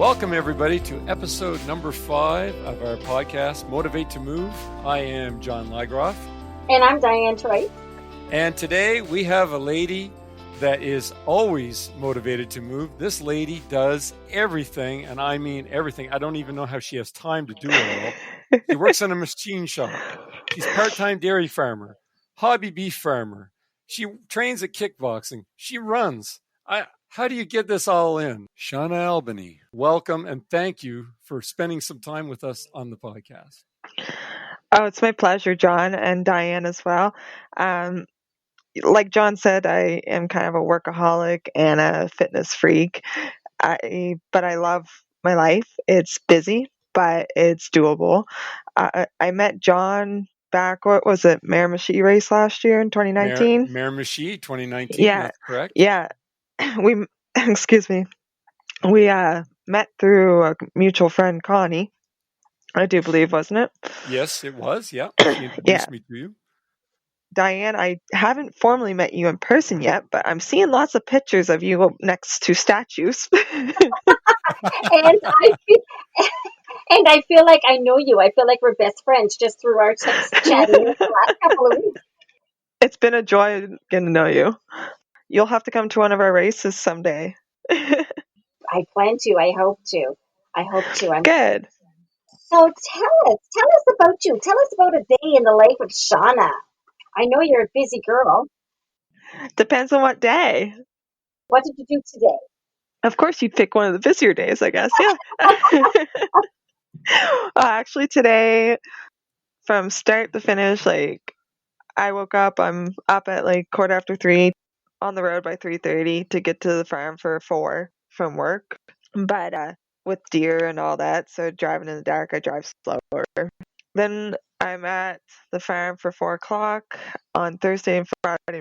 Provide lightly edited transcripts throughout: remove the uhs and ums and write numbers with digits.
Welcome, everybody, to episode number 5 of our podcast, Motivate to Move. I am John Lygroff. And I'm Diane Troy. And today we have a lady that is always motivated to move. This lady does everything, and I mean everything. I don't even know how she has time to do it all. She works in a machine shop. She's a part-time dairy farmer, hobby beef farmer. She trains at kickboxing. She runs. How do you get this all in? Shawna Allaby, welcome and thank you for spending some time with us on the podcast. Oh, it's my pleasure, John, and Diane as well. Like John said, I am kind of a workaholic and a fitness freak. But I love my life. It's busy, but it's doable. I met John back, what was it, Miramichi race last year in 2019? Miramichi 2019, yeah, that's correct. Yeah. We met through a mutual friend, Connie, I do believe, wasn't it? Yes, it was. Yeah. She introduced me to you. Diane, I haven't formally met you in person yet, but I'm seeing lots of pictures of you next to statues. and I feel like I know you. I feel like we're best friends just through our text chatting the last couple of weeks. It's been a joy getting to know you. You'll have to come to one of our races someday. I plan to. I hope to. I'm good. So tell us about you. Tell us about a day in the life of Shawna. I know you're a busy girl. Depends on what day. What did you do today? Of course, you'd pick one of the busier days, I guess. Yeah. Actually, today, from start to finish, I woke up. I'm up at 3:15, on the road by 3:30 to get to the farm for 4 from work. But with deer and all that, so driving in the dark, I drive slower. Then I'm at the farm for 4 o'clock on Thursday and Friday,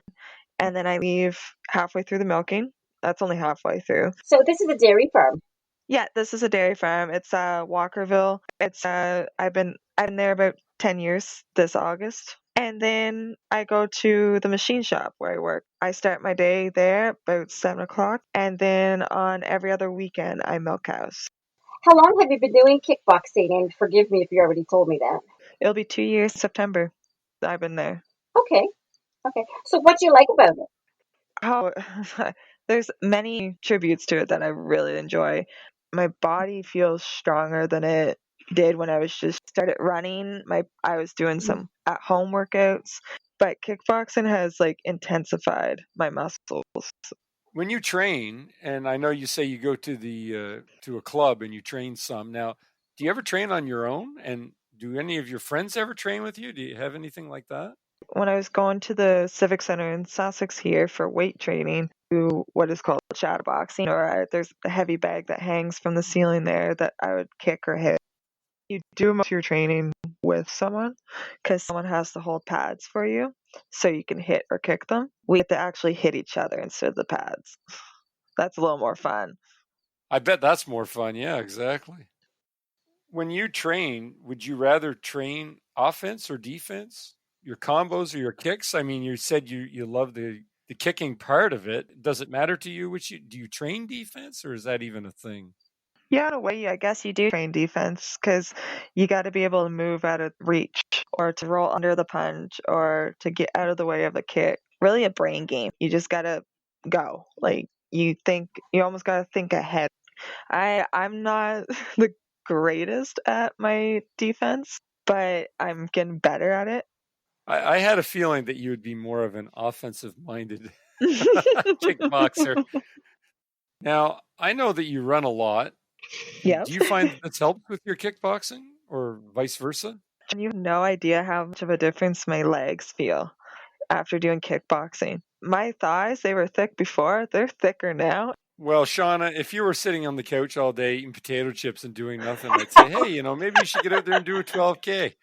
and then I leave halfway through the milking. That's only halfway through. So this is a dairy farm. Yeah, this is a dairy farm. It's Walkerville. It's I've been there about 10 years this August. And then I go to the machine shop where I work. I start my day there about 7 o'clock, and then on every other weekend I milk cows. How long have you been doing kickboxing? And forgive me if you already told me that. It'll be 2 years September I've been there. Okay. So what do you like about it? Oh, there's many tributes to it that I really enjoy. My body feels stronger than it did when I was just started running. I was doing some at-home workouts, but kickboxing has intensified my muscles. When you train, and I know you say you go to to a club and you train some. Now, do you ever train on your own? And do any of your friends ever train with you? Do you have anything like that? When I was going to the Civic Center in Sussex here for weight training, do what is called shadowboxing, or there's a heavy bag that hangs from the ceiling there that I would kick or hit. You do most of your training with someone because someone has to hold pads for you so you can hit or kick them. We have to actually hit each other instead of the pads. That's a little more fun. I bet that's more fun. Yeah, exactly. When you train, would you rather train offense or defense? Your combos or your kicks? I mean, you said you love the kicking part of it. Does it matter to you? Do you train defense, or is that even a thing? Yeah, in a way, I guess you do train defense because you got to be able to move out of reach or to roll under the punch or to get out of the way of the kick. Really a brain game. You just got to go. You almost got to think ahead. I'm not the greatest at my defense, but I'm getting better at it. I had a feeling that you would be more of an offensive-minded kickboxer. Now, I know that you run a lot. Yeah. Do you find that that's helped with your kickboxing or vice versa? You have no idea how much of a difference my legs feel after doing kickboxing. My thighs, they were thick before. They're thicker now. Well, Shawna, if you were sitting on the couch all day eating potato chips and doing nothing, I'd say, hey, maybe you should get out there and do a 12K.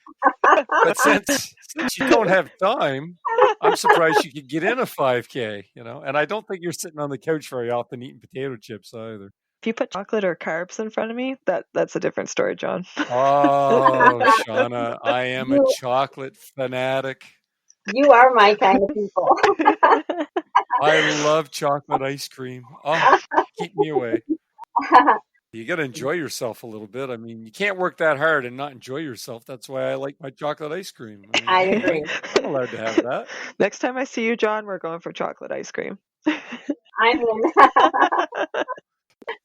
But since you don't have time, I'm surprised you could get in a 5K, and I don't think you're sitting on the couch very often eating potato chips either. If you put chocolate or carbs in front of me, that's a different story, John. Oh, Shawna, I am a chocolate fanatic. You are my kind of people. I love chocolate ice cream. Oh, keep me away. You got to enjoy yourself a little bit. I mean, you can't work that hard and not enjoy yourself. That's why I like my chocolate ice cream. I mean, I hey, agree. I'm allowed to have that. Next time I see you, John, we're going for chocolate ice cream. I mean,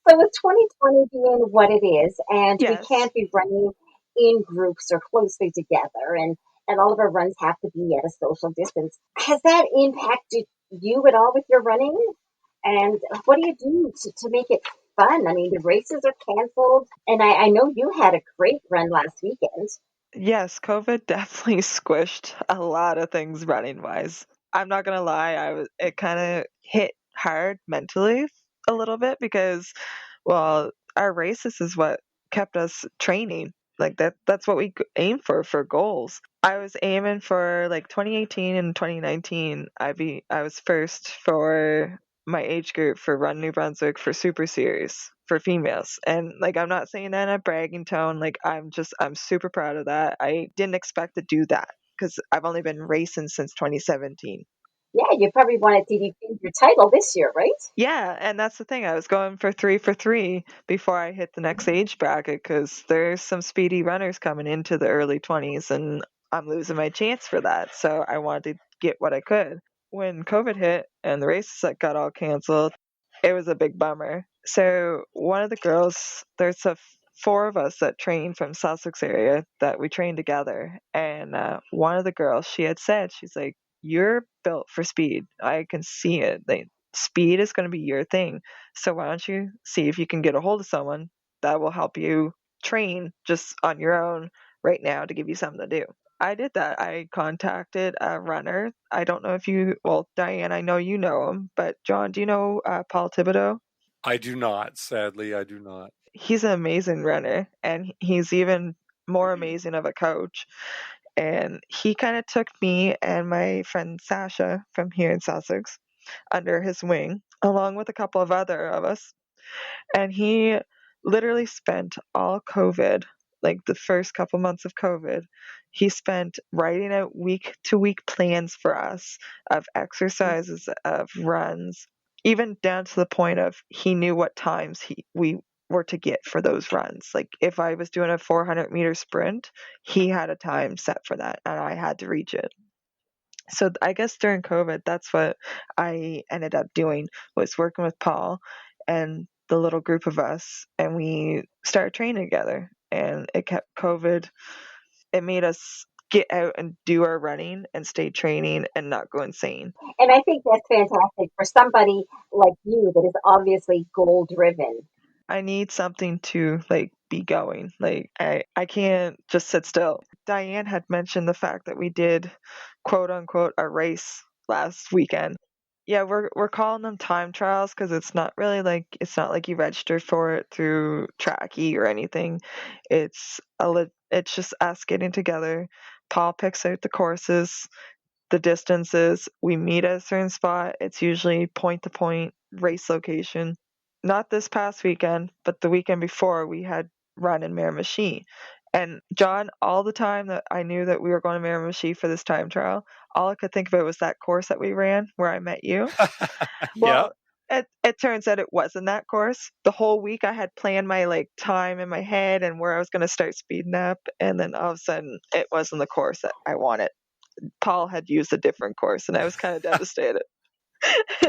so with 2020 being what it is, and we Yes. can't be running in groups or closely together, and all of our runs have to be at a social distance, has that impacted you at all with your running? And what do you do to make it fun? I mean, the races are canceled, and I know you had a great run last weekend. Yes, COVID definitely squished a lot of things running wise. I'm not gonna lie, it kind of hit hard mentally a little bit because, well, our races is what kept us training. Like that's what we aim for goals. I was aiming for like 2018 and 2019. I was first for my age group for Run New Brunswick for Super Series for females. And like I'm not saying that in a bragging tone. Like I'm super proud of that. I didn't expect to do that because I've only been racing since 2017. Yeah, you probably wanted to defend your title this year, right? Yeah, and that's the thing. I was going for three before I hit the next age bracket because there's some speedy runners coming into the early 20s, and I'm losing my chance for that. So I wanted to get what I could. When COVID hit and the races that got all canceled, it was a big bummer. So one of the girls, there's four of us that train from Sussex area that we train together, and one of the girls, she had said, she's like, "You're built for speed. I can see it. Like, speed is going to be your thing. So why don't you see if you can get a hold of someone that will help you train just on your own right now to give you something to do." I did that. I contacted a runner. I don't know if well, Diane, I know you know him, but John, do you know Paul Thibodeau? I do not. Sadly, I do not. He's an amazing runner, and he's even more amazing of a coach. And he kind of took me and my friend Sasha from here in Sussex under his wing, along with a couple of other of us. And he literally spent all COVID, like the first couple months of COVID, he spent writing out week to week plans for us of exercises, of runs, even down to the point of he knew what times we were to get for those runs. Like if I was doing a 400-meter sprint, he had a time set for that and I had to reach it. So I guess during COVID, that's what I ended up doing, was working with Paul and the little group of us, and we started training together. And it kept COVID. It made us get out and do our running and stay training and not go insane. And I think that's fantastic for somebody like you that is obviously goal driven. I need something to like be going. Like I can't just sit still. Diane had mentioned the fact that we did quote unquote a race last weekend. Yeah, we're calling them time trials because it's not like you registered for it through Tracky or anything. It's just us getting together. Paul picks out the courses, the distances. We meet at a certain spot. It's usually point to point race location. Not this past weekend, but the weekend before we had Run in Miramichi. And John, all the time that I knew that we were going to Miramichi for this time trial, all I could think of it was that course that we ran where I met you. Yeah. Well, it turns out it wasn't that course. The whole week I had planned my like time in my head and where I was going to start speeding up, and then all of a sudden it wasn't the course that I wanted. Paul had used a different course, and I was kind of devastated.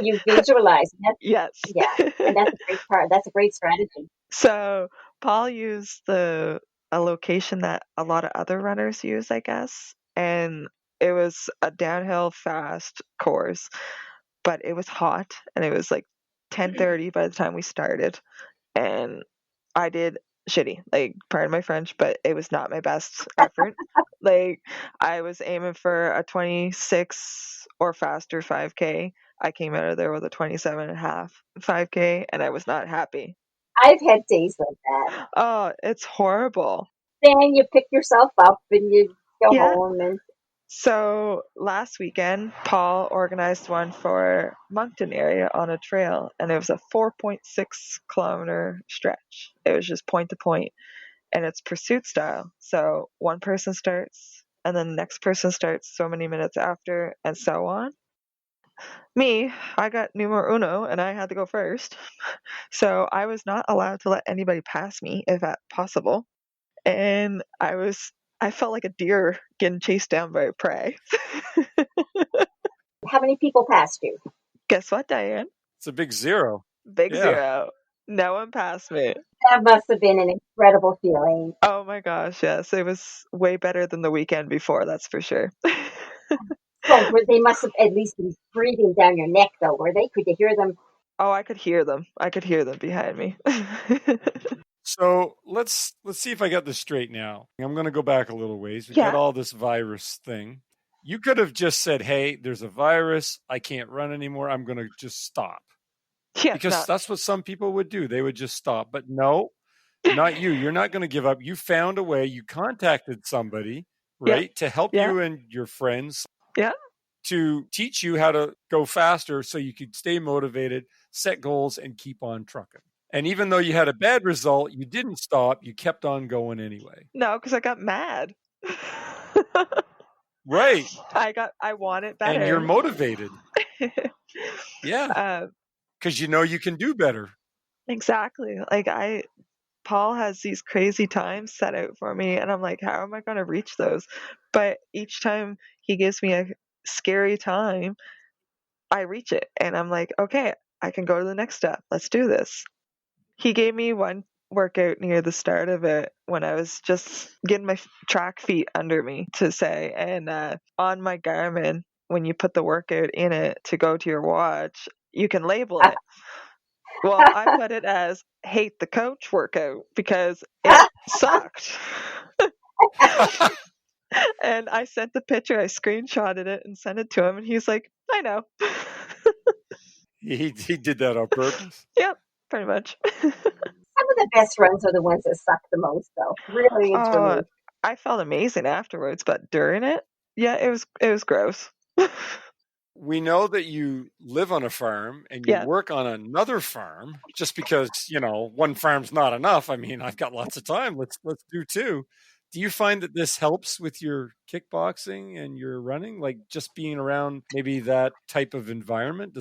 You visualize. Yes. Yeah, and that's a great part. That's a great strategy. So Paul used a location that a lot of other runners use, I guess, and it was a downhill fast course, but it was hot, and it was like 10:30 by the time we started, and I did shitty. Like, pardon my French, but it was not my best effort. Like, I was aiming for a 26 or faster 5K. I came out of there with a 27 and a half 5K, and I was not happy. I've had days like that. Oh, it's horrible. Then you pick yourself up and you go Yeah. home and So last weekend, Paul organized one for Moncton area on a trail, and it was a 4.6 kilometer stretch. It was just point to point, and it's pursuit style. So one person starts, and then the next person starts so many minutes after, and so on. I got numero uno and I had to go first. So I was not allowed to let anybody pass me if at possible. And I felt like a deer getting chased down by a prey. How many people passed you? Guess what, Diane? It's a big zero. Big Yeah. zero. No one passed me. That must have been an incredible feeling. Oh my gosh, yes. It was way better than the weekend before, that's for sure. So they must have at least been breathing down your neck, though, were they? Could you hear them? Oh, I could hear them. I could hear them behind me. So let's see if I got this straight now. I'm going to go back a little ways. We've Yeah. got all this virus thing. You could have just said, "Hey, there's a virus. I can't run anymore. I'm going to just stop." Yeah, Because that's what some people would do. They would just stop. But no, not you. You're not going to give up. You found a way. You contacted somebody, right, to help Yeah. you and your friends. Yeah. To teach you how to go faster so you could stay motivated, set goals, and keep on trucking. And even though you had a bad result, you didn't stop. You kept on going anyway. No, because I got mad. Right. I want it better. And you're motivated. Yeah. Because you know you can do better. Exactly. Like Paul has these crazy times set out for me, and I'm like, how am I going to reach those? But each time he gives me a scary time, I reach it, and I'm like, okay, I can go to the next step. Let's do this. He gave me one workout near the start of it when I was just getting my track feet under me, to say, and on my Garmin, when you put the workout in it to go to your watch, you can label it. Well, I put it as hate the coach workout because it sucked. And I sent the picture, I screenshotted it and sent it to him, and he's like, I know. He did that on purpose. Yep, pretty much. Some of the best runs are the ones that suck the most, though. Really and truly. I felt amazing afterwards, but during it, yeah, it was gross. We know that you live on a farm and you work on another farm just because, one farm's not enough. I mean, I've got lots of time. Let's do two. Do you find that this helps with your kickboxing and your running? Like just being around maybe that type of environment? Do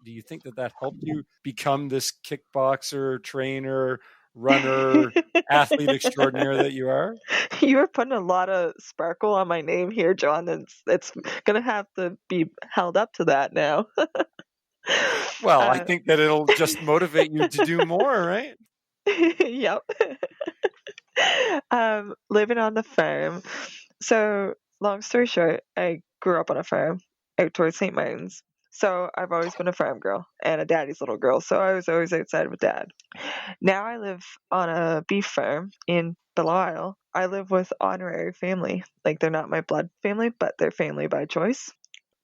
you think that helped you become this kickboxer, trainer, runner, athlete extraordinaire that you are? You were putting a lot of sparkle on my name here, John. It's going to have to be held up to that now. Well, I think that it'll just motivate you to do more, right? Yep. Living on the farm. So, long story short, I grew up on a farm out towards St. Martin's. So I've always been a farm girl and a daddy's little girl. So I was always outside with dad. Now I live on a beef farm in Belial. I live with honorary family. Like, they're not my blood family, but they're family by choice.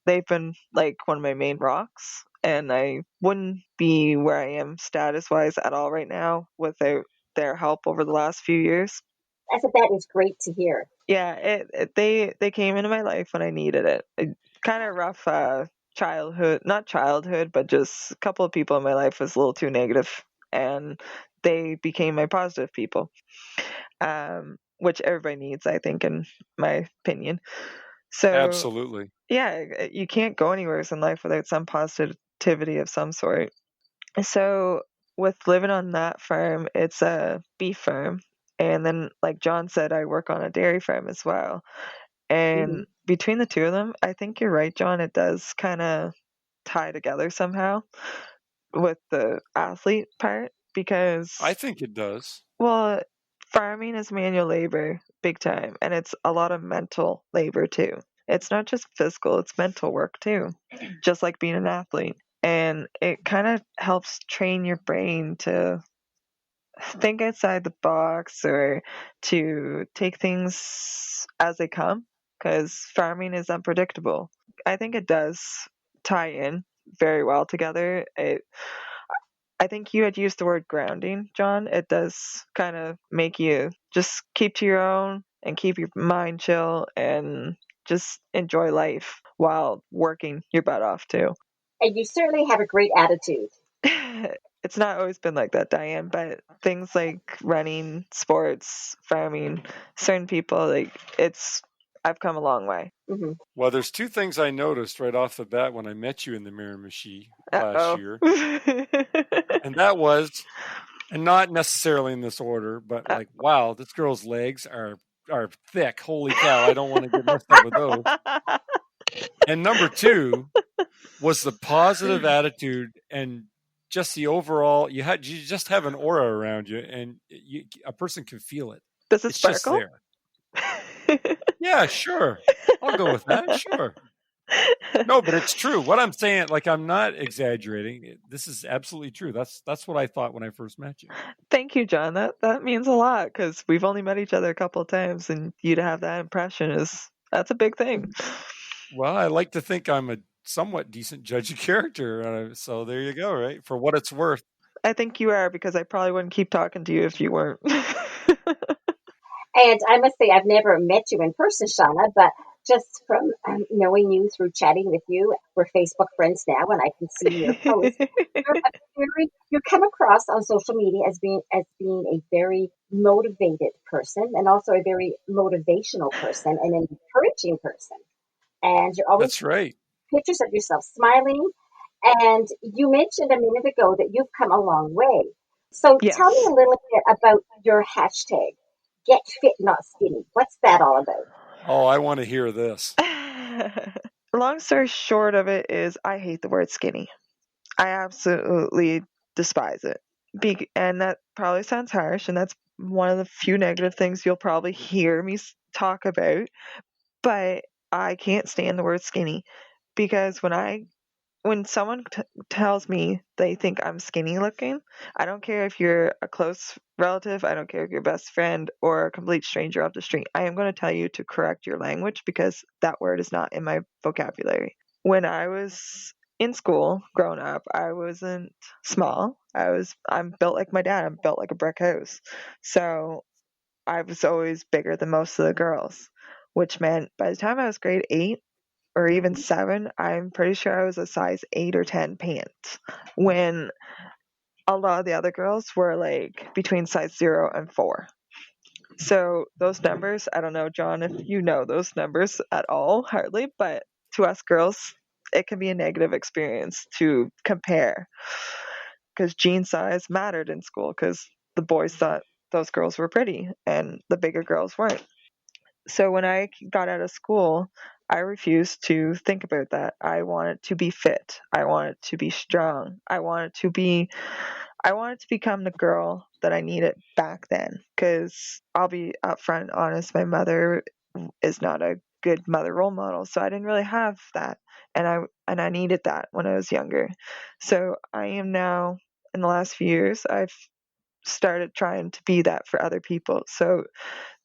They've been like one of my main rocks, and I wouldn't be where I am status wise at all right now without their help over the last few years. That is great to hear. Yeah, they came into my life when I needed it. Kind of rough not childhood, but just a couple of people in my life was a little too negative, and they became my positive people, which everybody needs, I think, in my opinion. So absolutely, yeah, you can't go anywhere in life without some positivity of some sort. So with living on that farm, it's a beef farm, and then like John said, I work on a dairy farm as well. And between the two of them, I think you're right, John, it does kind of tie together somehow with the athlete part, because I think it does. Well, farming is manual labor big time, and it's a lot of mental labor too. It's not just physical, it's mental work too, just like being an athlete. And it kind of helps train your brain to think outside the box, or to take things as they come, because farming is unpredictable. I think it does tie in very well together. I think you had used the word grounding, John. It does kind of make you just keep to your own and keep your mind chill and just enjoy life while working your butt off too. And you certainly have a great attitude. It's not always been like that, Diane, but things like running, sports, farming, certain people, like, it's I've come a long way. Mm-hmm. Well, there's two things I noticed right off the bat when I met you in the Miramichi last Uh-oh. year. And that was, and not necessarily in this order, but like, wow, this girl's legs are thick. Holy cow, I don't want to get messed up with those. And number two was the positive attitude and just the overall. You just have an aura around you, and a person can feel it. Does it It's just sparkle? there. Yeah, sure. I'll go with that. Sure. No, but it's true. What I'm saying, like, I'm not exaggerating. This is absolutely true. That's what I thought when I first met you. Thank you, John. That means a lot because we've only met each other a couple of times, and you to have that impression that's a big thing. Well, I like to think I'm a somewhat decent judge of character. So there you go, right? For what it's worth. I think you are, because I probably wouldn't keep talking to you if you weren't. And I must say, I've never met you in person, Shawna, but just from knowing you through chatting with you, we're Facebook friends now, and I can see your posts. You come across on social media as being a very motivated person, and also a very motivational person, and an encouraging person. And you're always That's right. pictures of yourself smiling. And you mentioned a minute ago that you've come a long way. So Yes. tell me a little bit about your hashtag, Get Fit Not Skinny. What's that all about? Oh, I want to hear this. Long story short of it is, I hate the word skinny. I absolutely despise it. And that probably sounds harsh, and that's one of the few negative things you'll probably hear me talk about. But I can't stand the word skinny, because when someone tells me they think I'm skinny looking, I don't care if you're a close relative, I don't care if you're best friend or a complete stranger off the street. I am going to tell you to correct your language, because that word is not in my vocabulary. When I was in school growing up, I wasn't small. I'm built like my dad. I'm built like a brick house. So I was always bigger than most of the girls, which meant by the time I was grade 8 or even 7, I'm pretty sure I was a size 8 or 10 pants, when a lot of the other girls were like between size 0 and 4. So those numbers, I don't know, John, if you know those numbers at all, hardly, but to us girls, it can be a negative experience to compare, because jean size mattered in school, because the boys thought those girls were pretty and the bigger girls weren't. So when I got out of school, I refused to think about that. I wanted to be fit. I wanted to be strong. I wanted to become the girl that I needed back then. Because I'll be upfront honest, my mother is not a good mother role model, so I didn't really have that, and I needed that when I was younger. So I am now, in the last few years, I've started trying to be that for other people. So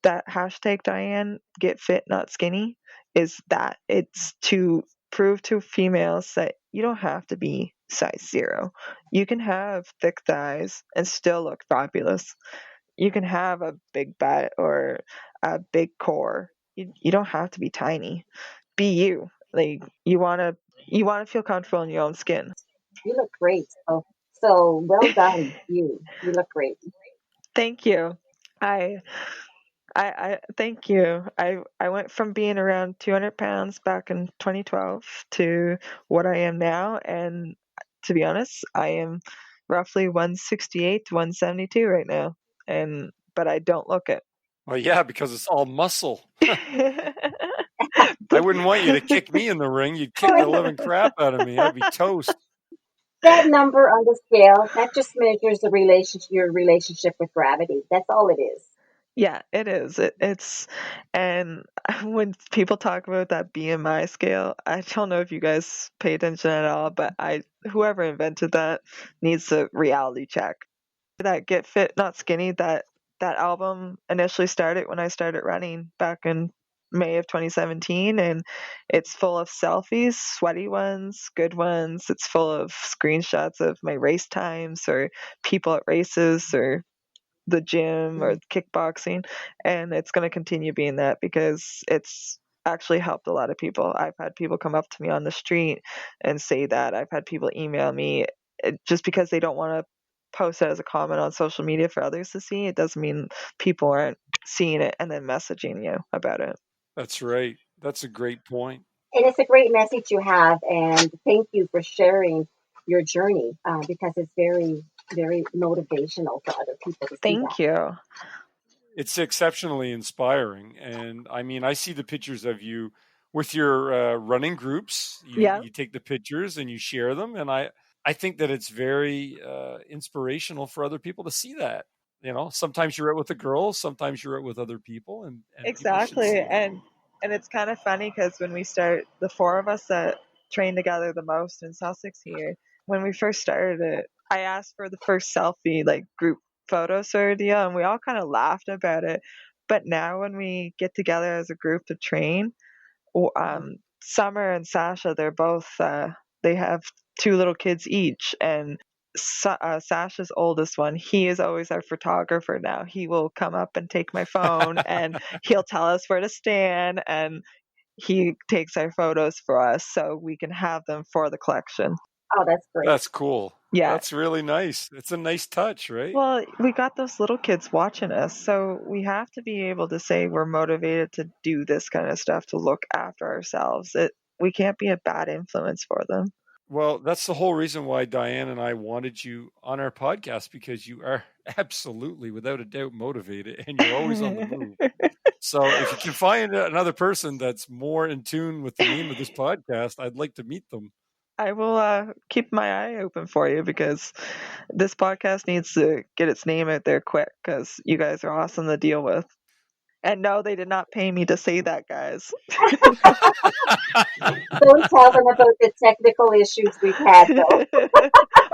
that hashtag, Diane, Get Fit Not Skinny, is that it's to prove to females that you don't have to be size 0. You can have thick thighs and still look fabulous. You can have a big butt or a big core. You don't have to be tiny. Be you. Like, you wanna feel comfortable in your own skin. You look great. So well done, you. You look great. Thank you. I thank you. I went from being around 200 pounds back in 2012 to what I am now, and to be honest, I am roughly 168 to 172 right now, but I don't look it. Well, yeah, because it's all muscle. I wouldn't want you to kick me in the ring. You'd kick the living crap out of me. I'd be toast. That number on the scale, that just measures your relationship with gravity. That's all it is. Yeah, it is. It's and when people talk about that BMI scale, I don't know if you guys pay attention at all, but whoever invented that needs a reality check. That Get Fit Not Skinny, that album initially started when I started running back in May of 2017, and it's full of selfies, sweaty ones, good ones. It's full of screenshots of my race times or people at races or the gym or kickboxing, and it's going to continue being that, because it's actually helped a lot of people. I've had people come up to me on the street and say that. I've had people email me, just because they don't want to post it as a comment on social media for others to see. It doesn't mean people aren't seeing it and then messaging you about it. That's right. That's a great point. And it's a great message you have, and thank you for sharing your journey because it's very, very motivational for other people to see that. Thank you. It's exceptionally inspiring, and I mean, I see the pictures of you with your running groups. You Yeah, you take the pictures and you share them, and I think that it's very inspirational for other people to see that. You know, sometimes you're out with the girls, sometimes you're out with other people, and people should exactly. see that. And it's kind of funny because when we start, the four of us that train together the most in Sussex here, when we first started it, I asked for the first selfie, like group photo sort of deal, and we all kind of laughed about it. But now when we get together as a group to train, Summer and Sasha, they're both they have two little kids each, and Sasha's oldest one, he is always our photographer now. He will come up and take my phone, and he'll tell us where to stand, and he takes our photos for us so we can have them for the collection. Oh, that's great. That's cool. Yeah. That's really nice. It's a nice touch, right? Well, we got those little kids watching us, so we have to be able to say we're motivated to do this kind of stuff, to look after ourselves. We can't be a bad influence for them. Well, that's the whole reason why Diane and I wanted you on our podcast, because you are absolutely, without a doubt, motivated and you're always on the move. So if you can find another person that's more in tune with the name of this podcast, I'd like to meet them. I will keep my eye open for you, because this podcast needs to get its name out there quick, because you guys are awesome to deal with. And no, they did not pay me to say that, guys. Don't tell them about the technical issues we've had, though.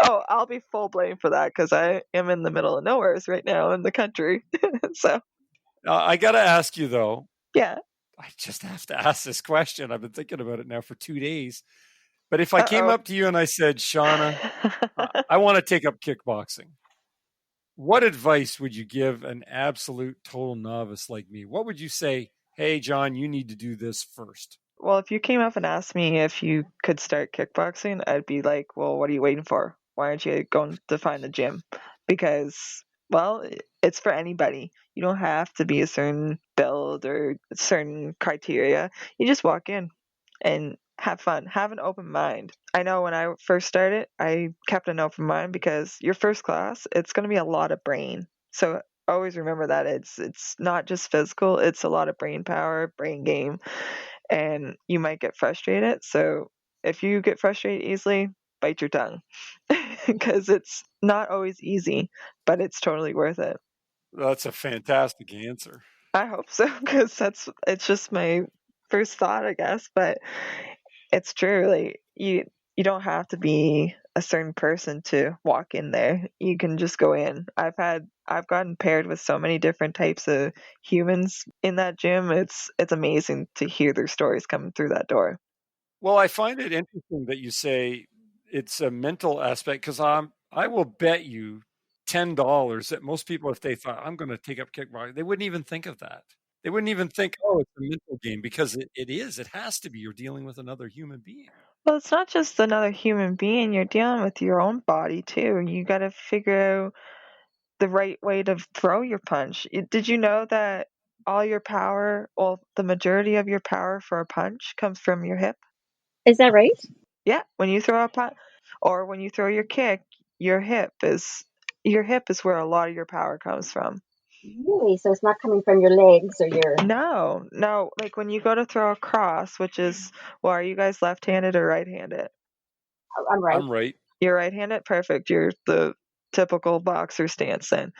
Oh, I'll be full blame for that, because I am in the middle of nowhere right now in the country. So, I got to ask you, though. yeah. I just have to ask this question. I've been thinking about it now for 2 days. But if I came Uh-oh. up to you and I said, Shawna, I want to take up kickboxing, what advice would you give an absolute total novice like me? What would you say? Hey, John, you need to do this first. Well, if you came up and asked me if you could start kickboxing, I'd be like, well, what are you waiting for? Why aren't you going to find the gym? Because, well, it's for anybody. You don't have to be a certain build or a certain criteria. You just walk in and have fun, have an open mind. I know when I first started, I kept an open mind, because your first class, it's going to be a lot of brain. So always remember that it's not just physical, it's a lot of brain power, brain game, and you might get frustrated. So if you get frustrated easily, bite your tongue, because it's not always easy, but it's totally worth it. That's a fantastic answer. I hope so, because it's just my first thought, I guess, but it's true. Like, you don't have to be a certain person to walk in there. You can just go in. I've gotten paired with so many different types of humans in that gym. It's amazing to hear their stories coming through that door. Well, I find it interesting that you say it's a mental aspect, because I will bet you $10 that most people, if they thought I'm going to take up kickboxing, they wouldn't even think of that. They wouldn't even think, oh, it's a mental game, because it is. It has to be. You're dealing with another human being. Well, it's not just another human being. You're dealing with your own body too. You got to figure out the right way to throw your punch. Did you know that all your power, well, the majority of your power for a punch comes from your hip? Is that right? Yeah, when you throw a punch or when you throw your kick, your hip is where a lot of your power comes from. Really? So it's not coming from your legs or your. No. Like when you go to throw a cross, which is, well, are you guys left-handed or right-handed? I'm right. I'm right. You're right-handed? Perfect. You're the typical boxer stance then.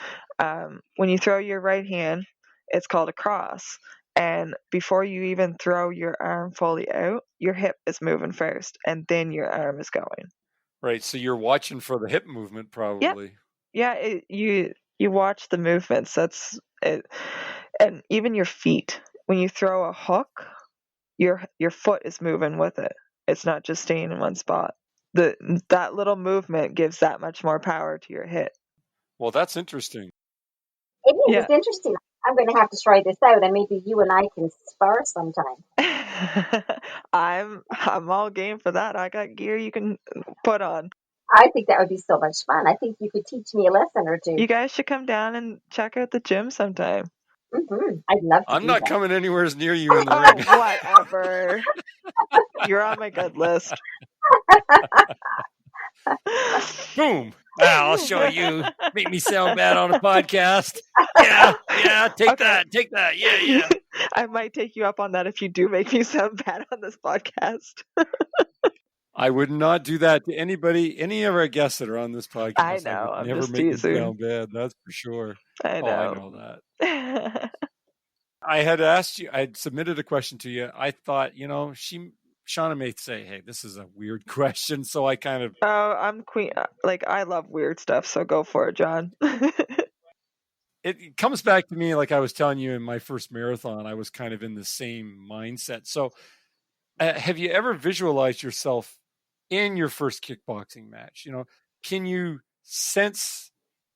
When you throw your right hand, it's called a cross. And before you even throw your arm fully out, your hip is moving first, and then your arm is going. Right. So you're watching for the hip movement, Yep. probably. Yeah, you watch the movements. That's it. And even your feet. When you throw a hook, your foot is moving with it. It's not just staying in one spot. That little movement gives that much more power to your hit. Well, that's interesting. It is. Yeah. It's interesting. I'm going to have to try this out, and maybe you and I can spar sometime. I'm all game for that. I got gear you can put on. I think that would be so much fun. I think you could teach me a lesson or two. You guys should come down and check out the gym sometime. I'd love to I'm do not that. coming anywhere near you in the Oh, ring. whatever. You're on my good list. Boom. I'll show you. Make me sound bad on a podcast. Yeah, take Okay. that. Yeah. I might take you up on that if you do make me sound bad on this podcast. I would not do that to anybody, any of our guests that are on this I podcast. I know. would I'm never just make them teasing. sound bad. That's for sure. I Oh, I know. know that. I had asked you, I'd submitted a question to you. I thought, Shawna may say, hey, this is a weird question. So I kind of, Oh, I'm queen. Like, I love weird stuff, so go for it, John. it comes back to me like I was telling you in my first marathon, I was kind of in the same mindset. So have you ever visualized yourself in your first kickboxing match? Can you sense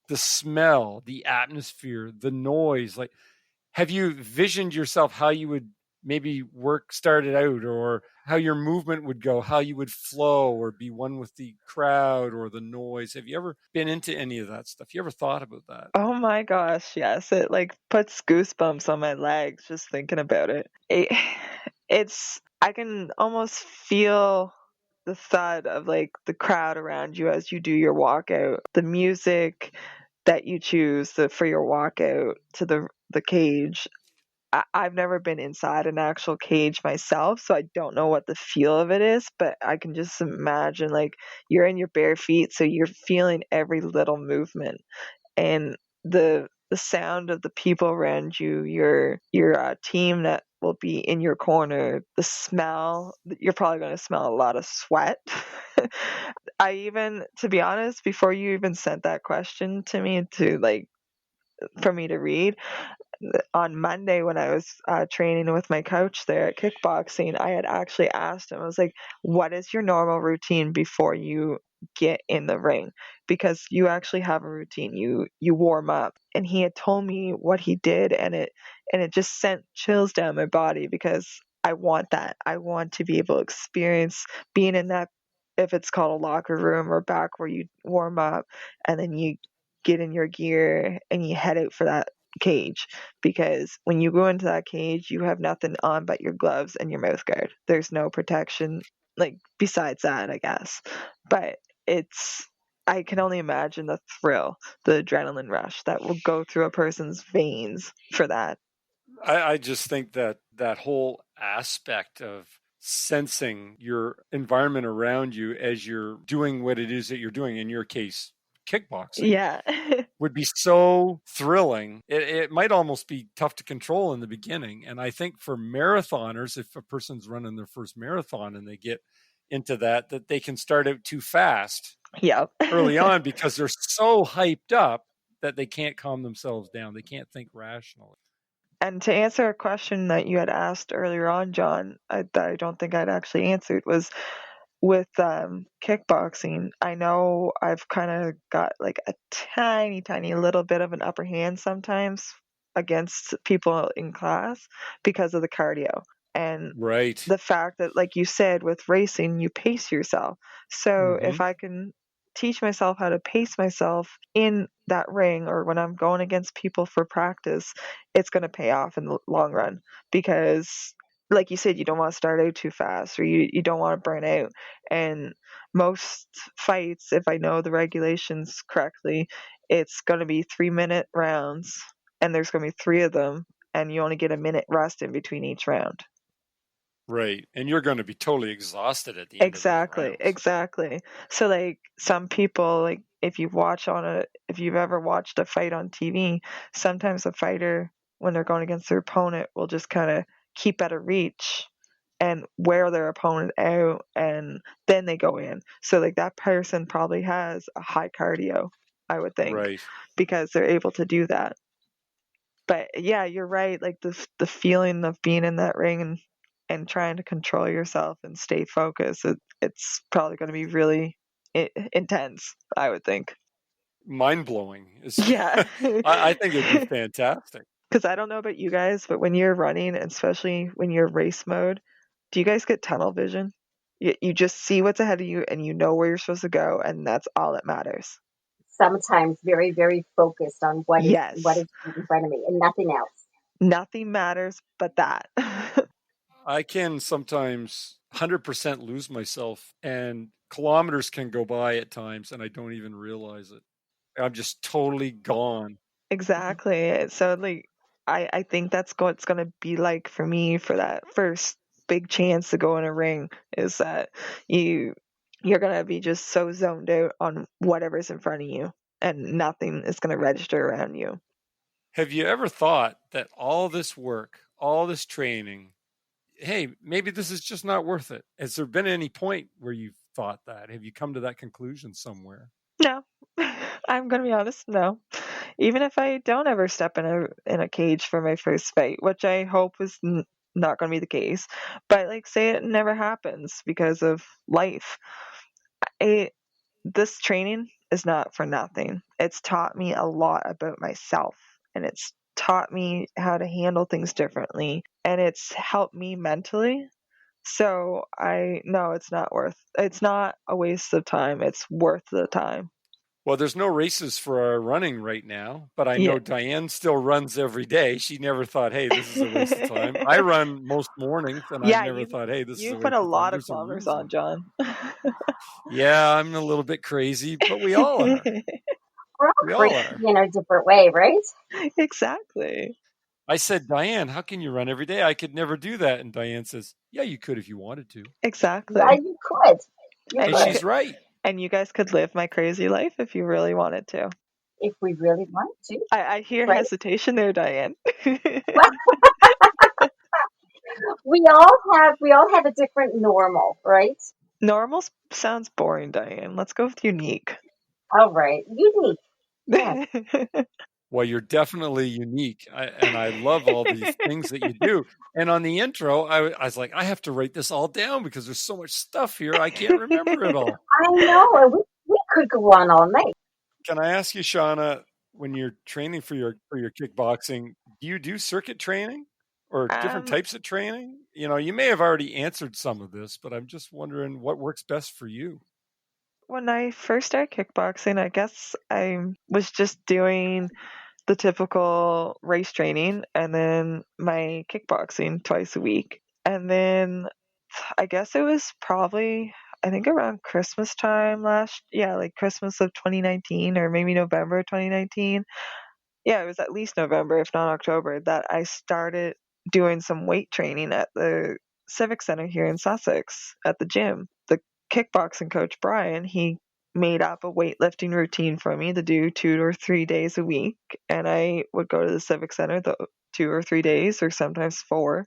the smell, the atmosphere, the noise? Like, have you visioned yourself how you would maybe start it out, or how your movement would go, how you would flow or be one with the crowd or the noise? Have you ever been into any of that stuff? You ever thought about that? Oh my gosh, yes. It like puts goosebumps on my legs just thinking about it. I can almost feel the thud of like the crowd around you as you do your walkout, the music that you choose for your walkout to the cage. I've never been inside an actual cage myself, so I don't know what the feel of it is, but I can just imagine like you're in your bare feet, so you're feeling every little movement, and the sound of the people around you, your team that will be in your corner, the smell, you're probably going to smell a lot of sweat. I even, to be honest, before you even sent that question to me for me to read, on Monday when I was training with my coach there at kickboxing, I had actually asked him, I was like, what is your normal routine before you get in the ring? Because you actually have a routine. You warm up. And he had told me what he did, and it just sent chills down my body because I want that. I want to be able to experience being in that, if it's called a locker room or back where you warm up and then you get in your gear and you head out for that cage, because when you go into that cage you have nothing on but your gloves and your mouth guard. There's no protection like besides that, I guess. But I can only imagine the thrill, the adrenaline rush that will go through a person's veins for that. I just think that whole aspect of sensing your environment around you as you're doing what it is that you're doing, in your case, kickboxing, Yeah. would be so thrilling. It might almost be tough to control in the beginning. And I think for marathoners, if a person's running their first marathon and they get into that they can start out too fast Yep. early on because they're so hyped up that they can't calm themselves down. They can't think rationally. And to answer a question that you had asked earlier on, John, that I don't think I'd actually answered, was with kickboxing. I know I've kind of got like a tiny, tiny little bit of an upper hand sometimes against people in class because of the cardio. And Right. the fact that, like you said, with racing, you pace yourself. So if Mhm. I can teach myself how to pace myself in that ring or when I'm going against people for practice, it's going to pay off in the long run. Because like you said, you don't want to start out too fast, or you don't want to burn out. And most fights, if I know the regulations correctly, it's going to be 3-minute rounds, and there's going to be 3 of them, and you only get a minute rest in between each round. Right. And you're going to be totally exhausted at the end of those rounds. Exactly. So like some people, like if you've ever watched a fight on TV, sometimes a fighter, when they're going against their opponent, will just kind of keep at a reach and wear their opponent out, and then they go in. So like that person probably has a high cardio, I would think, Right. because they're able to do that. But yeah, you're right. Like the feeling of being in that ring and trying to control yourself and stay focused, it's probably going to be really intense, I would think. Mind-blowing. Yeah. I think it'd be fantastic. Because I don't know about you guys, but when you're running, especially when you're race mode, do you guys get tunnel vision? You just see what's ahead of you and you know where you're supposed to go, and that's all that matters. Sometimes very, very focused on what is Yes. in front of me and nothing else. nothing matters but that. I can sometimes 100% lose myself, and kilometers can go by at times, and I don't even realize it. I'm just totally gone. Exactly. So like I think that's what it's gonna be like for me for that first big chance to go in a ring, is that you're gonna be just so zoned out on whatever's in front of you and nothing is gonna register around you. Have you ever thought that all this work, all this training, hey, maybe this is just not worth it? Has there been any point where you've thought that? Have you come to that conclusion somewhere? No. I'm gonna be honest, no. Even if I don't ever step in a cage for my first fight, which I hope is not gonna be the case, but like say it never happens because of life. This training is not for nothing. It's taught me a lot about myself, and it's taught me how to handle things differently, and it's helped me mentally. So I know it's not a waste of time. It's worth the time. Well, there's no races for our running right now, but I Yeah. know Diane still runs every day. She never thought, hey, this is a waste of time. I run most mornings, and I've Yeah, never thought, hey, this is you a put waste a of time. lot of There's a kilometers on, reason. John. Yeah, I'm a little bit crazy, but we all are. We're all We all crazy are. in a different way, right? Exactly. I said, Diane, how can you run every day? I could never do that. And Diane says, yeah, you could if you wanted to. Yeah, Exactly. you could. You And And you could could, she's right. and you guys could live my crazy life if you really wanted to. if we really wanted to, I hear right? hesitation there, Diane. Well, we all have a different normal, right? Normal sounds boring, Diane. Let's go with unique. All right, unique. Yes. Well, you're definitely unique. And I love all these things that you do. And on the intro, I was like, I have to write this all down because there's so much stuff here. I can't remember it all. I know, and we could go on all night. Can I ask you, Shawna, when you're training for your kickboxing, do you do circuit training or different um, types of training? You know, you may have already answered some of this, but I'm just wondering what works best for you. when I first started kickboxing, I guess I was just doing the typical race training and then my kickboxing twice a week. And then I guess it was probably, I think around Christmas time like Christmas of 2019 or maybe November 2019. Yeah, it was at least November, if not October, that I started doing some weight training at the Civic Center here in Sussex at the gym. The kickboxing coach, Brian, he made up a weightlifting routine for me to do 2 or 3 days a week. And I would go to the Civic Center the 2 or 3 days, or sometimes four.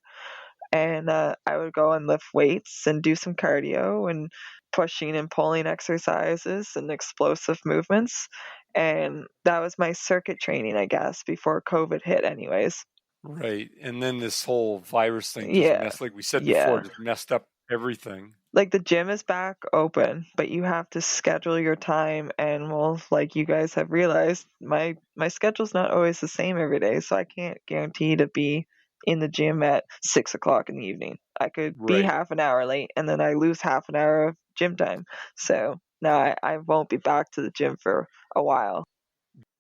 And I would go and lift weights and do some cardio and pushing and pulling exercises and explosive movements. And that was my circuit training, I guess, before COVID hit, anyways. Right. And then this whole virus thing just Yeah, messed, like we said before, yeah. just messed up everything. Like the gym is back open, but you have to schedule your time. And well, like you guys have realized, my schedule's not always the same every day, so I can't guarantee to be in the gym at 6 o'clock in the evening. I could be Right. half an hour late, and then I lose half an hour of gym time. So no, I won't be back to the gym for a while.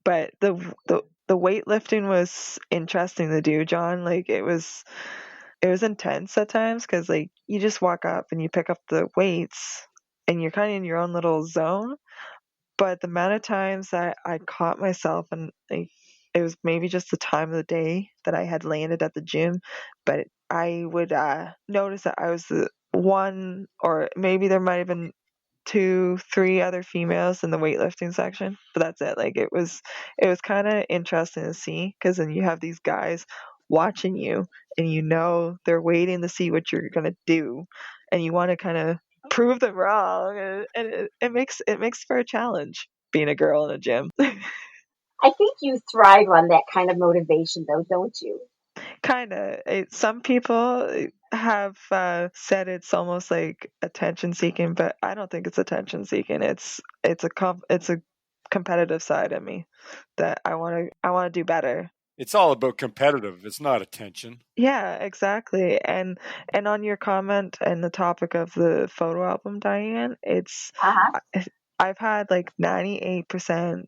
But the weightlifting was interesting to do, John. Like it was intense at times because like you just walk up and you pick up the weights and you're kind of in your own little zone. But the amount of times that I caught myself, and like it was maybe just the time of the day that I had landed at the gym, but I would notice that I was the one, or maybe there might have been two, three other females in the weightlifting section, but that's it. Like it was kind of interesting to see, because then you have these guys watching you, and they're waiting to see what you're gonna do, and you want to kind of prove them wrong, and it makes for a challenge being a girl in a gym. I think you thrive on that kind of motivation, though, don't you? Kind of. Some people have said it's almost like attention seeking, but I don't think it's attention seeking. It's a competitive side of me that I want to do better. It's all about competitive. It's not attention. Yeah, exactly. And on your comment and the topic of the photo album, Diane, Uh huh. I've had like 98%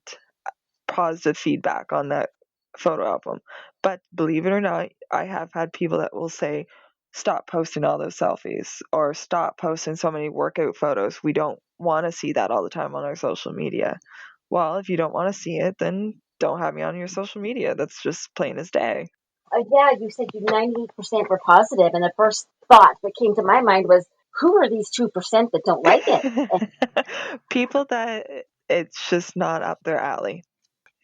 positive feedback on that photo album. But believe it or not, I have had people that will say, stop posting all those selfies or stop posting so many workout photos. We don't want to see that all the time on our social media. Well, if you don't want to see it, then don't have me on your social media. That's just plain as day. Yeah, you said you 98% were positive, and the first thought that came to my mind was, who are these 2% that don't like it? And People that it's just not up their alley.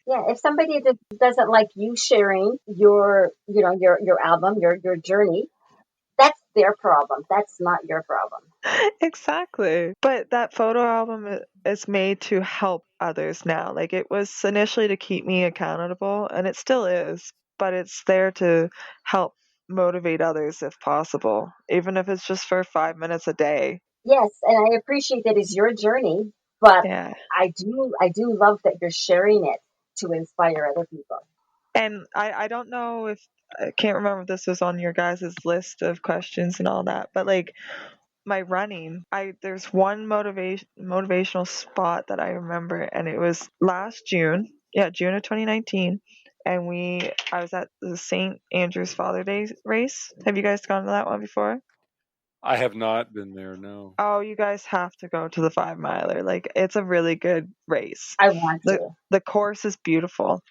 yeah, if somebody doesn't like you sharing your, your album, your journey, that's their problem. That's not your problem. Exactly. But that photo album is made to help others now. Like it was initially to keep me accountable, and it still is, but it's there to help motivate others if possible, even if it's just for 5 minutes a day. Yes, and I appreciate that is your journey, but Yeah. I do love that you're sharing it to inspire other people. And I don't know if I can't remember if this was on your guys' list of questions and all that, but like my running, I there's one motivational spot that I remember, and it was last June, June of 2019, and I was at the St. Andrew's Father Day race. Have you guys gone to that one before? I have not been there, no. Oh, you guys have to go to the 5 miler. Like it's a really good race. I want the to. The course is beautiful,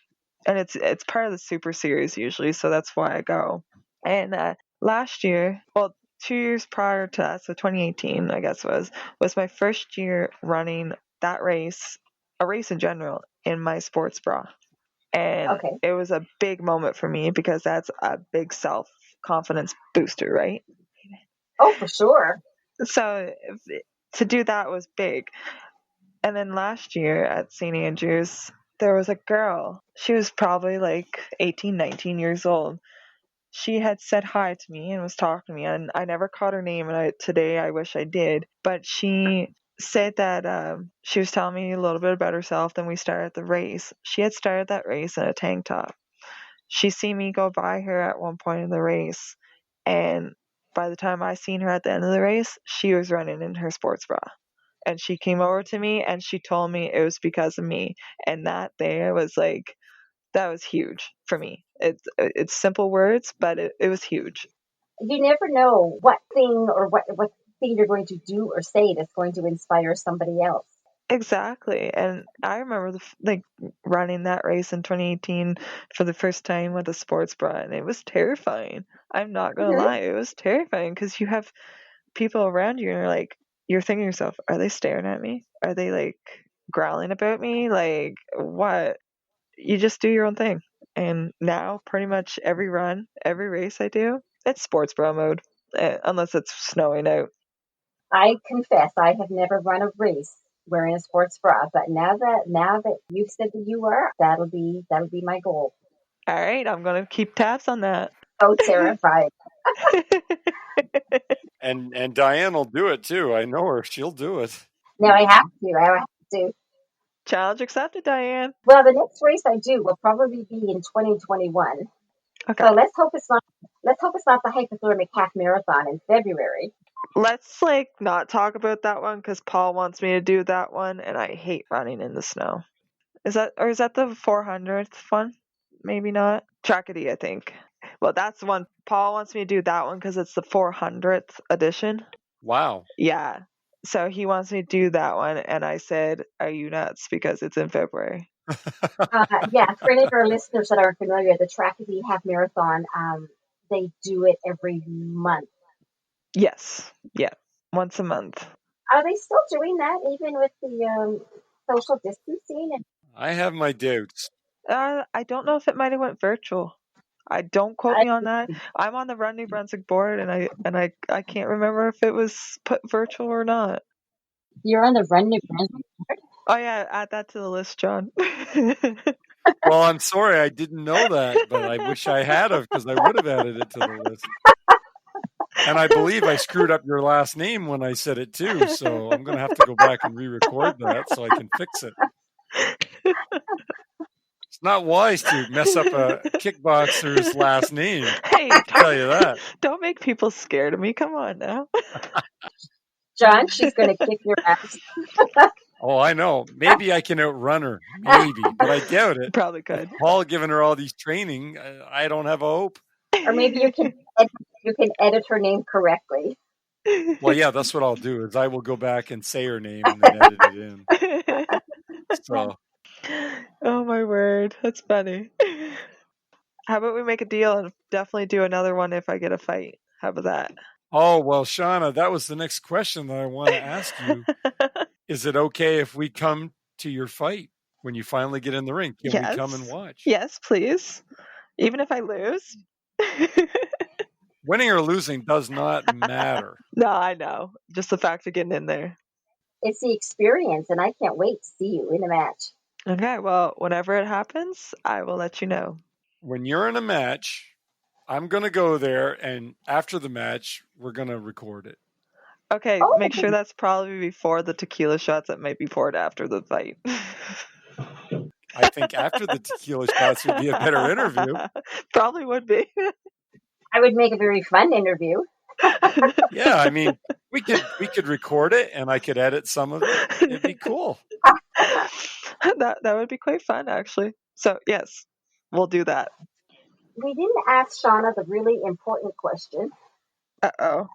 and it's part of the Super Series usually, so that's why I go. And last year, well, 2 years prior to that, so 2018, I guess was my first year running that race, a race in general, in my sports bra, and Okay. it was a big moment for me because that's a big self confidence booster, right? Oh, for sure. So to do that was big. And then last year at St. Andrews, there was a girl. She was probably like 18, 19 years old. She had said hi to me and was talking to me, and I never caught her name, and today I wish I did. But she said that she was telling me a little bit about herself. Then we started the race. She had started that race in a tank top. She seen me go by her at one point in the race, and by the time I seen her at the end of the race, she was running in her sports bra. And she came over to me and she told me it was because of me. And that there was like, that was huge for me. It's simple words, but it was huge. You never know what thing or what thing you're going to do or say that's going to inspire somebody else. Exactly. And I remember like running that race in 2018 for the first time with a sports bra, and it was terrifying. I'm not gonna Hmm. lie, it was terrifying because you have people around you and you're thinking to yourself, are they staring at me? Are they like growling about me? Like what? You just do your own thing. And now, pretty much every run, every race I do, it's sports bra mode, unless it's snowing out. I confess I have never run a race wearing a sports bra, but now that you've said that you are, that'll be my goal. All right, I'm gonna keep tabs on that. So terrified. And Diane will do it too. I know her. She'll do it. Now I have to. I have to. Challenge accepted, Diane. Well, the next race I do will probably be in 2021. Okay. So let's hope it's not the hypothermic half marathon in February. Let's like not talk about that one because Paul wants me to do that one, and I hate running in the snow. Is that the 400th one? Maybe not. Trackety, I think. Well, that's the one. Paul wants me to do that one because it's the 400th edition. Wow. Yeah. So he wants me to do that one, and I said, "Are you nuts?" Because it's in February. Yeah, for any of our listeners that aren't familiar, the Trackety half marathon, they do it every month. Yes. Yeah. Once a month. Are they still doing that even with the social distancing? I have my doubts. I don't know if it might have went virtual. I don't quote I, me on that. I'm on the Run New Brunswick board, and I can't remember if it was put virtual or not. you're on the Run N.B board? Oh yeah, add that to the list, John. Well, I'm sorry I didn't know that, but I wish I had have because I would have added it to the list. And I believe I screwed up your last name when I said it too, so I'm going to have to go back and re-record that so I can fix it. It's not wise to mess up a kickboxer's last name. Hey, I'll tell you that. Don't make people scared of me. Come on now. John, she's going to kick your ass. Oh, I know. Maybe I can outrun her. Maybe, but I doubt it. Probably could. Paul giving her all these training, I don't have a hope. Or maybe you can edit her name correctly. Well, yeah, that's what I'll do. Is I will go back and say her name and then edit it in. So, oh my word, that's funny. How about we make a deal and definitely do another one if I get a fight? How about that? oh well, Shawna, that was the next question that I want to ask you. Is it okay if we come to your fight when you finally get in the ring? Can we come and watch? Yes, please. Even if I lose. Winning or losing does not matter. No, I know. Just the fact of getting in there. It's the experience, and I can't wait to see you in a match. Okay, well, whenever it happens, I will let you know. When you're in a match, I'm going to go there, and after the match, we're going to record it. Okay, make sure that's probably before the tequila shots that might be poured after the fight. I think after the tequila shots would be a better interview. Probably would be. I would make a very fun interview. Yeah, I mean, we could record it, and I could edit some of it. It'd be cool. That would be quite fun, actually. So yes, we'll do that. We didn't ask Shawna the really important question. Uh-oh.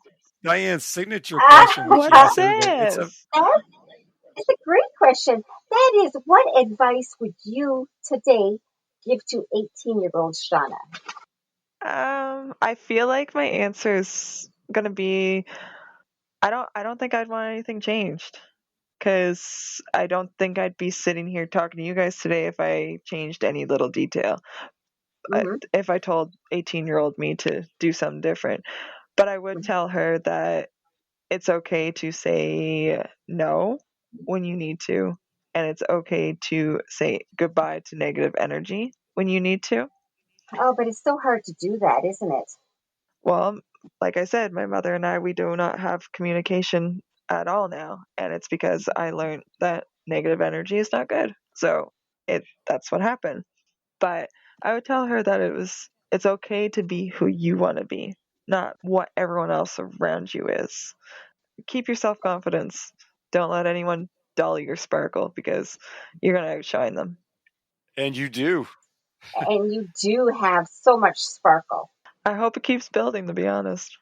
Diane's signature question. What's this? It's a great question. That is, what advice would you today give to 18-year-old Shawna? I feel like my answer is gonna be I don't think I'd want anything changed. Because I don't think I'd be sitting here talking to you guys today if I changed any little detail. Mm-hmm. If I told 18-year-old me to do something different. But I would tell her that it's okay to say no when you need to. And it's okay to say goodbye to negative energy when you need to. Oh, but it's so hard to do that, isn't it? Well, like I said, my mother and I, we do not have communication at all now. And it's because I learned that negative energy is not good. So that's what happened. But I would tell her that it's okay to be who you want to be, not what everyone else around you is. Keep your self-confidence. Don't let anyone dull your sparkle because you're going to outshine them. And you do. And you do have so much sparkle. I hope it keeps building, to be honest.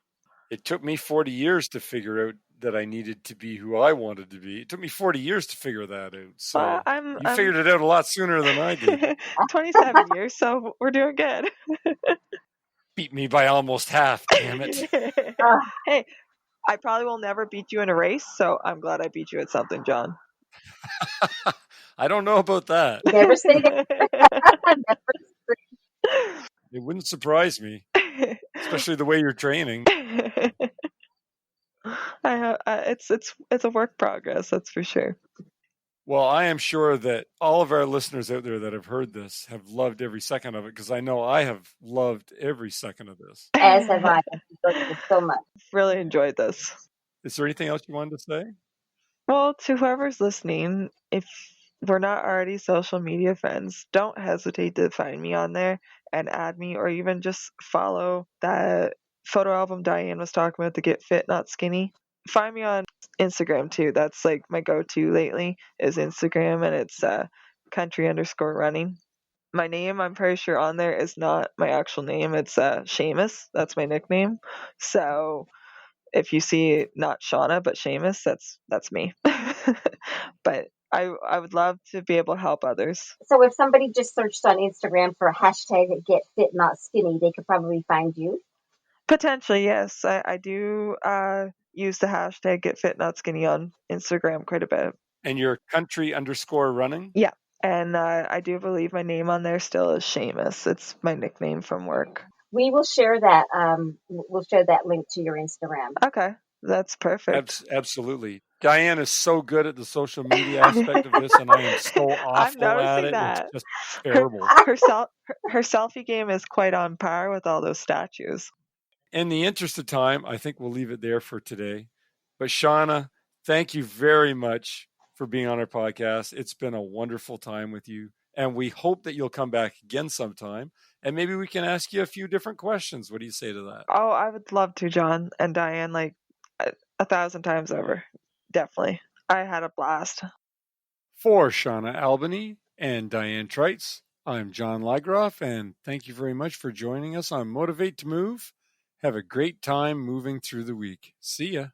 It took me 40 years to figure out that I needed to be who I wanted to be. It took me 40 years to figure that out. So you figured it out a lot sooner than I did. 27 years, so we're doing good. Beat me by almost half, damn it. Hey, I probably will never beat you in a race, so I'm glad I beat you at something, John. I don't know about that. Never say that. It wouldn't surprise me, especially the way you're training. It's a work progress, that's for sure. Well, I am sure that all of our listeners out there that have heard this have loved every second of it, because I know I have loved every second of this. As have I. Enjoyed it so much. Really enjoyed this. Is there anything else you wanted to say? Well, to whoever's listening, if we're not already social media friends, don't hesitate to find me on there and add me, or even just follow that photo album Diane was talking about, the Get Fit Not Skinny. Find me on Instagram too. That's like my go-to lately is Instagram, and it's country_running. My name, I'm pretty sure on there is not my actual name. It's Seamus. That's my nickname. So if you see not Shawna but Seamus, that's me. But I would love to be able to help others. So if somebody just searched on Instagram for hashtag Get Fit Not Skinny, they could probably find you. Potentially, yes. I do use the hashtag Get Fit Not Skinny on Instagram quite a bit. And you're country_running? Yeah. And I do believe my name on there still is Seamus. It's my nickname from work. We will share that. We'll share that link to your Instagram. Okay, that's perfect. Absolutely. Diane is so good at the social media aspect of this, and I am so awful at it. That. It's just terrible. Her selfie game is quite on par with all those statues. In the interest of time, I think we'll leave it there for today. But Shawna, thank you very much for being on our podcast. It's been a wonderful time with you, and we hope that you'll come back again sometime, and maybe we can ask you a few different questions. What do you say to that? Oh, I would love to, John and Diane, like 1,000 times over. Definitely. I had a blast. For Shawna Allaby and Diane Trites, I'm John Lygroff, and thank you very much for joining us on Motivate to Move. Have a great time moving through the week. See ya.